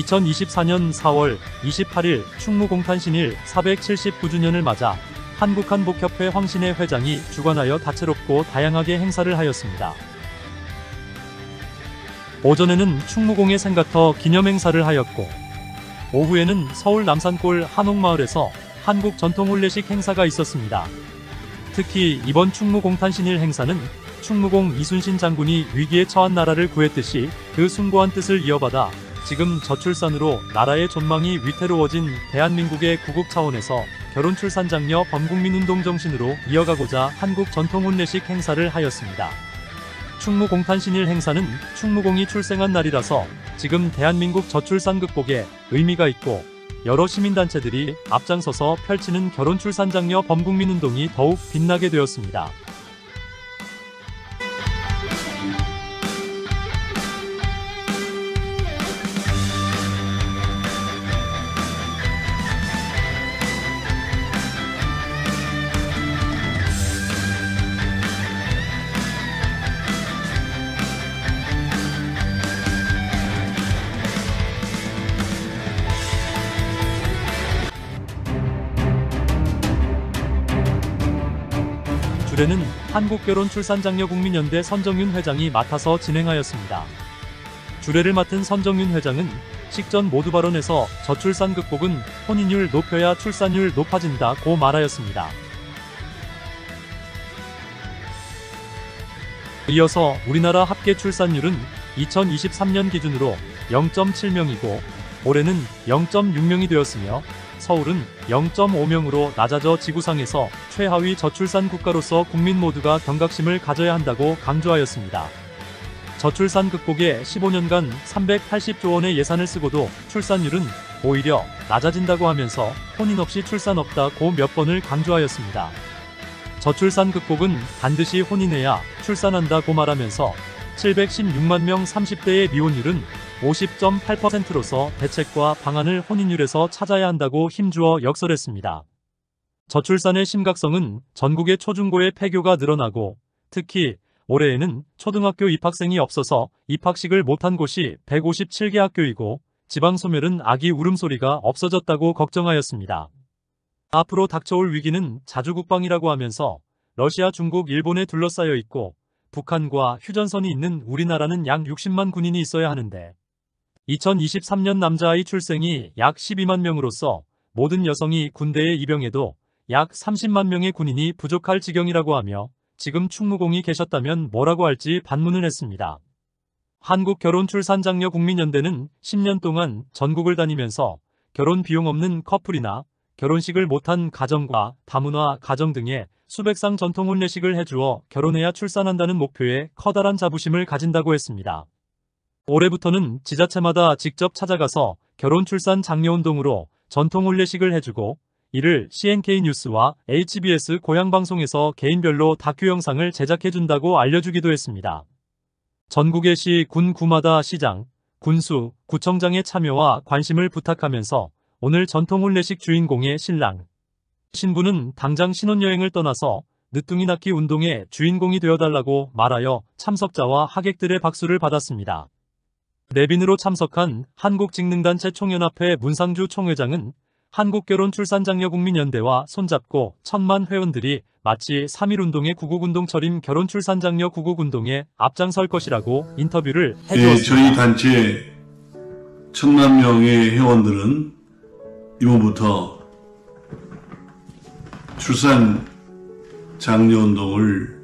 2024년 4월 28일 충무공탄신일 479주년을 맞아 한국한복협회 황신혜 회장이 주관하여 다채롭고 다양하게 행사를 하였습니다. 오전에는 충무공의 생가터 기념행사를 하였고 오후에는 서울 남산골 한옥마을에서 한국 전통혼례식 행사가 있었습니다. 특히 이번 충무공탄신일 행사는 충무공 이순신 장군이 위기에 처한 나라를 구했듯이 그 숭고한 뜻을 이어받아 지금 저출산으로 나라의 존망이 위태로워진 대한민국의 구국 차원에서 결혼출산장려 범국민운동 정신으로 이어가고자 한국 전통혼례식 행사를 하였습니다. 충무공탄신일 행사는 충무공이 출생한 날이라서 지금 대한민국 저출산 극복에 의미가 있고 여러 시민단체들이 앞장서서 펼치는 결혼출산장려 범국민운동이 더욱 빛나게 되었습니다. 주례는 한국결혼출산장려국민연대 선정윤 회장이 맡아서 진행하였습니다. 주례를 맡은 선정윤 회장은 식전 모두 발언에서 저출산 극복은 혼인율 높여야 출산율 높아진다고 말하였습니다. 이어서 우리나라 합계 출산율은 2023년 기준으로 0.7명이고 올해는 0.6명이 되었으며 서울은 0.5명으로 낮아져 지구상에서 최하위 저출산 국가로서 국민 모두가 경각심을 가져야 한다고 강조하였습니다. 저출산 극복에 15년간 380조 원의 예산을 쓰고도 출산율은 오히려 낮아진다고 하면서 혼인 없이 출산 없다고 몇 번을 강조하였습니다. 저출산 극복은 반드시 혼인해야 출산한다고 말하면서 716만 명 30대의 미혼율은 50.8%로서 대책과 방안을 혼인율에서 찾아야 한다고 힘주어 역설했습니다. 저출산의 심각성은 전국의 초중고의 폐교가 늘어나고 특히 올해에는 초등학교 입학생이 없어서 입학식을 못한 곳이 157개 학교이고 지방소멸은 아기 울음소리가 없어졌다고 걱정하였습니다. 앞으로 닥쳐올 위기는 자주국방이라고 하면서 러시아, 중국, 일본에 둘러싸여 있고 북한과 휴전선이 있는 우리나라는 약 60만 군인이 있어야 하는데 2023년 남자아이 출생이 약 12만 명으로서 모든 여성이 군대에 입영해도 약 30만 명의 군인이 부족할 지경이라고 하며 지금 충무공이 계셨다면 뭐라고 할지 반문을 했습니다. 한국결혼출산장려국민연대는 10년 동안 전국을 다니면서 결혼 비용 없는 커플이나 결혼식을 못한 가정과 다문화 가정 등의 수백 상 전통혼례식을 해주어 결혼해야 출산한다는 목표에 커다란 자부심을 가진다고 했습니다. 올해부터는 지자체마다 직접 찾아가서 결혼출산 장려운동으로 전통혼례식을 해주고 이를 CNK 뉴스와 HBS 고향방송에서 개인별로 다큐 영상을 제작해준다고 알려주기도 했습니다. 전국의 시, 군, 구마다 시장, 군수, 구청장의 참여와 관심을 부탁하면서 오늘 전통혼례식 주인공의 신랑, 신부는 당장 신혼여행을 떠나서 늦둥이 낳기 운동의 주인공이 되어달라고 말하여 참석자와 하객들의 박수를 받았습니다. 내빈으로 참석한 한국직능단체 총연합회 문상주 총회장은 한국결혼출산장려국민연대와 손잡고 1000만 회원들이 마치 3.1운동의 구국운동처럼 결혼출산장려 구국운동에 앞장설 것이라고 인터뷰를 해주었습니다. 저희 단체 1000만 명의 회원들은 이번부터 출산 장려운동을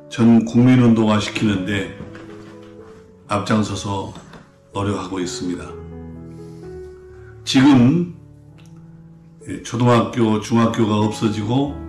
전 국민운동화 시키는데 앞장서서 노력하고 있습니다. 지금 초등학교, 중학교가 없어지고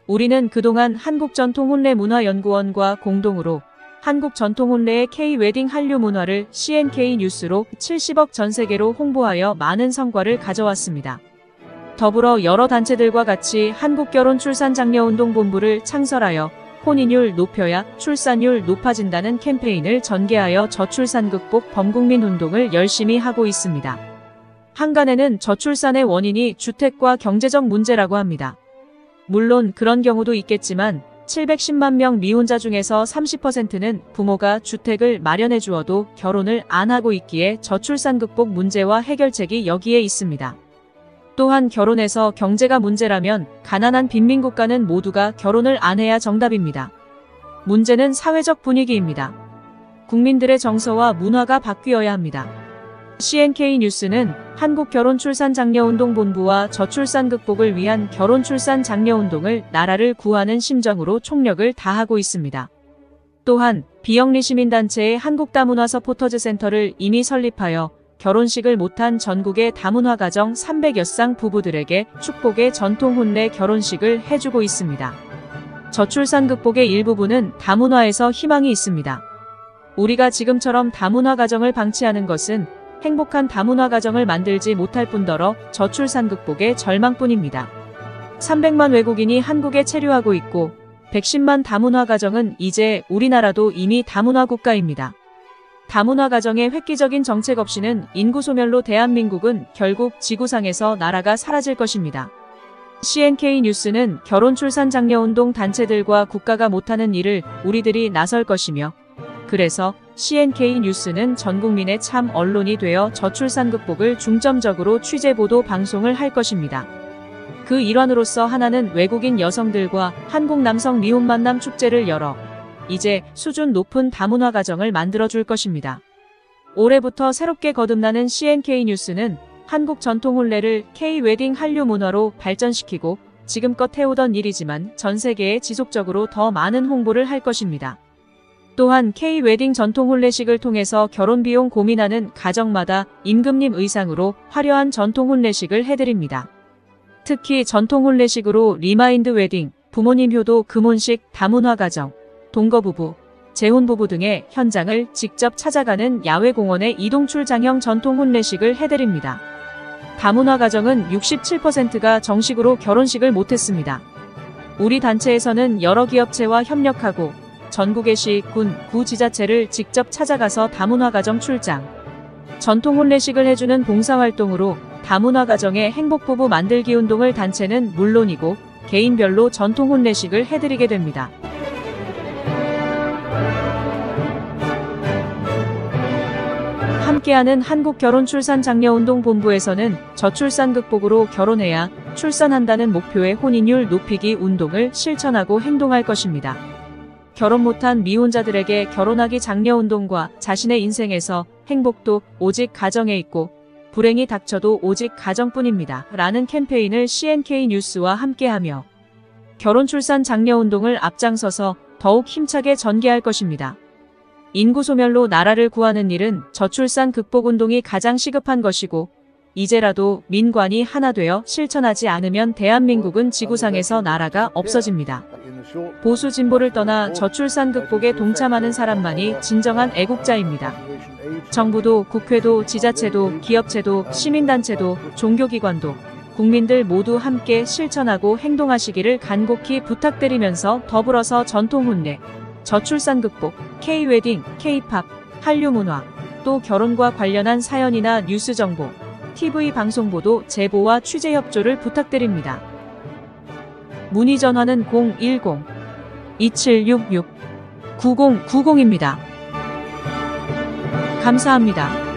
우리는 그동안 한국전통혼례문화연구원과 공동으로 한국전통혼례의 K-웨딩 한류 문화를 CNK 뉴스로 70억 전 세계로 홍보하여 많은 성과를 가져왔습니다. 더불어 여러 단체들과 같이 한국결혼출산장려운동본부를 창설하여 혼인율 높여야 출산율 높아진다는 캠페인을 전개하여 저출산 극복 범국민 운동을 열심히 하고 있습니다. 한간에는 저출산의 원인이 주택과 경제적 문제라고 합니다. 물론 그런 경우도 있겠지만 710만 명 미혼자 중에서 30%는 부모가 주택을 마련해 주어도 결혼을 안 하고 있기에 저출산 극복 문제와 해결책이 여기에 있습니다. 또한 결혼해서 경제가 문제라면 가난한 빈민국가는 모두가 결혼을 안 해야 정답입니다. 문제는 사회적 분위기입니다. 국민들의 정서와 문화가 바뀌어야 합니다. CNK 뉴스는 한국결혼출산장려운동본부와 저출산 극복을 위한 결혼출산장려운동을 나라를 구하는 심정으로 총력을 다하고 있습니다. 또한 비영리 시민단체의 한국다문화 서포터즈 센터를 이미 설립하여 결혼식을 못한 전국의 다문화 가정 300여 쌍 부부들에게 축복의 전통혼례 결혼식을 해주고 있습니다. 저출산 극복의 일부분은 다문화에서 희망이 있습니다. 우리가 지금처럼 다문화 가정을 방치하는 것은 행복한 다문화 가정을 만들지 못할 뿐더러 저출산 극복의 절망뿐입니다. 300만 외국인이 한국에 체류하고 있고 110만 다문화 가정은 이제 우리나라도 이미 다문화 국가입니다. 다문화 가정의 획기적인 정책 없이는 인구 소멸로 대한민국은 결국 지구상에서 나라가 사라질 것입니다. CNK 뉴스는 결혼출산장려운동 단체들과 국가가 못하는 일을 우리들이 나설 것이며 그래서 CNK 뉴스는 전국민의 참 언론이 되어 저출산 극복을 중점적으로 취재보도 방송을 할 것입니다. 그 일환으로서 하나는 외국인 여성들과 한국 남성 미혼 만남 축제를 열어 이제 수준 높은 다문화 가정을 만들어줄 것입니다. 올해부터 새롭게 거듭나는 CNK 뉴스는 한국 전통혼례를 K-웨딩 한류 문화로 발전시키고 지금껏 해오던 일이지만 전 세계에 지속적으로 더 많은 홍보를 할 것입니다. 또한 K-웨딩 전통혼례식을 통해서 결혼비용 고민하는 가정마다 임금님 의상으로 화려한 전통혼례식을 해드립니다. 특히 전통혼례식으로 리마인드 웨딩, 부모님 효도 금혼식, 다문화 가정, 동거부부, 재혼부부 등의 현장을 직접 찾아가는 야외공원의 이동출장형 전통혼례식을 해드립니다. 다문화 가정은 67%가 정식으로 결혼식을 못했습니다. 우리 단체에서는 여러 기업체와 협력하고 전국의 시, 군, 구 지자체를 직접 찾아가서 다문화 가정 출장, 전통혼례식을 해주는 봉사활동으로 다문화 가정의 행복부부 만들기 운동을 단체는 물론이고 개인별로 전통혼례식을 해드리게 됩니다. 함께하는 한국결혼출산장려운동본부에서는 저출산 극복으로 결혼해야 출산한다는 목표의 혼인율 높이기 운동을 실천하고 행동할 것입니다. 결혼 못한 미혼자들에게 결혼하기 장려운동과 자신의 인생에서 행복도 오직 가정에 있고 불행이 닥쳐도 오직 가정뿐입니다. 라는 캠페인을 CNK 뉴스와 함께하며 결혼출산 장려운동을 앞장서서 더욱 힘차게 전개할 것입니다. 인구 소멸로 나라를 구하는 일은 저출산 극복 운동이 가장 시급한 것이고 이제라도 민관이 하나 되어 실천하지 않으면 대한민국은 지구상에서 나라가 없어집니다. 보수 진보를 떠나 저출산 극복에 동참하는 사람만이 진정한 애국자입니다. 정부도 국회도 지자체도 기업체도 시민단체도 종교기관도 국민들 모두 함께 실천하고 행동하시기를 간곡히 부탁드리면서 더불어서 전통혼례, 저출산 극복, K-웨딩, K-팝, 한류 문화, 또 결혼과 관련한 사연이나 뉴스 정보, TV 방송보도 제보와 취재 협조를 부탁드립니다. 문의 전화는 010-2766-9090입니다. 감사합니다.